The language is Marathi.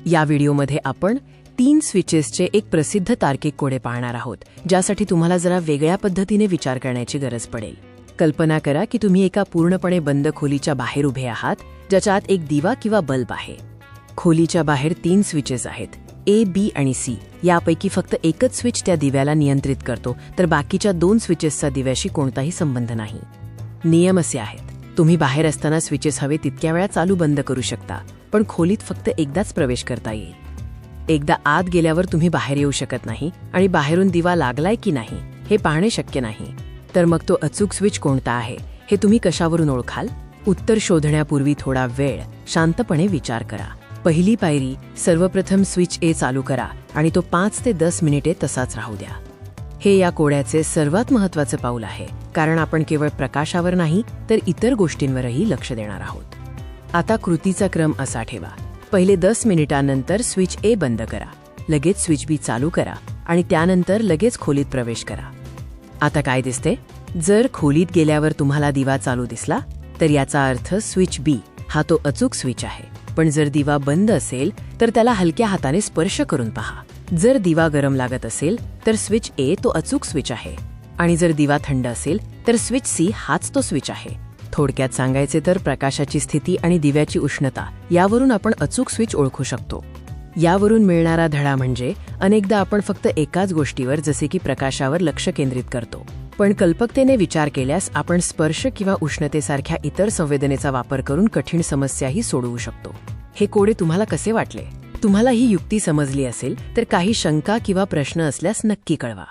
या व्हिडिओमध्ये आपण 3 स्विचेसचे एक प्रसिद्ध तार्किक कोडे पाहणार आहोत, ज्यासाठी तुम्हाला जरा वेगळ्या पद्धतीने विचार करण्याची गरज पडेल. कल्पना करा की तुम्ही एका पूर्णपणे बंद खोलीच्या बाहेर उभे आहात, ज्याच्या आत एक दिवा किंवा बल्ब आहे. खोलीच्या बाहेर 3 स्विचेस आहेत, A, B आणि C. यापैकी फक्त एकच स्विच त्या दिव्याला नियंत्रित करतो, तर बाकीच्या 2 स्विचेसचा दिव्याशी कोणताही संबंध नाही. नियम असे आहेत: तुम्ही बाहेर असताना स्विचेस हवे तितक्या वेळा चालू बंद करू शकता, पण खोलीत फक्त एकदाच प्रवेश करता येईल. एकदा आत गेल्यावर तुम्ही बाहेर येऊ शकत नाही आणि बाहेरून दिवा लागलाय की नाही हे पाहणे शक्य नाही. तर मग तो अचूक स्विच कोणता आहे हे तुम्ही कशावरून ओळखाल? उत्तर शोधण्यापूर्वी थोडा वेळ शांतपणे विचार करा. पहिली पायरी: सर्वप्रथम स्विच ए चालू करा आणि तो 5 ते 10 मिनिटे तसाच राहू द्या. हे या कोड्याचे सर्वात महत्त्वाचे पाऊल आहे, कारण आपण केवळ प्रकाशावर नाही तर इतर गोष्टींवरही लक्ष देणार आहोत. आता कृतीचा क्रम असा ठेवा: पहिले 10 मिनिटांनंतर स्विच ए बंद करा, लगेच स्विच बी चालू करा आणि त्यानंतर लगेच खोलीत प्रवेश करा. आता काय दिसते? जर खोलीत गेल्यावर तुम्हाला दिवा चालू दिसला तर याचा अर्थ स्विच बी हा तो अचूक स्विच आहे. पण जर दिवा बंद असेल तर त्याला हलक्या हाताने स्पर्श करून पहा. जर दिवा गरम लागत असेल तर स्विच ए तो अचूक स्विच आहे, आणि जर दिवा थंड असेल तर स्विच सी हाच तो स्विच आहे. थोडक्यात सांगायचे तर प्रकाशाची स्थिती आणि दिव्याची उष्णता यावरून आपण अचूक स्विच ओळखू शकतो. यावरून मिळणारा धडा म्हणजे अनेकदा आपण फक्त एकाच गोष्टीवर, जसे की प्रकाशावर, लक्ष केंद्रित करतो, पण कल्पकतेने विचार केल्यास आपण स्पर्श किंवा उष्णतेसारख्या इतर संवेदनेचा वापर करून कठीण समस्याही सोडवू शकतो. हे कोडे तुम्हाला कसे वाटले? तुम्हाला ही युक्ती समजली असेल तर काही शंका किंवा प्रश्न असल्यास नक्की कळवा.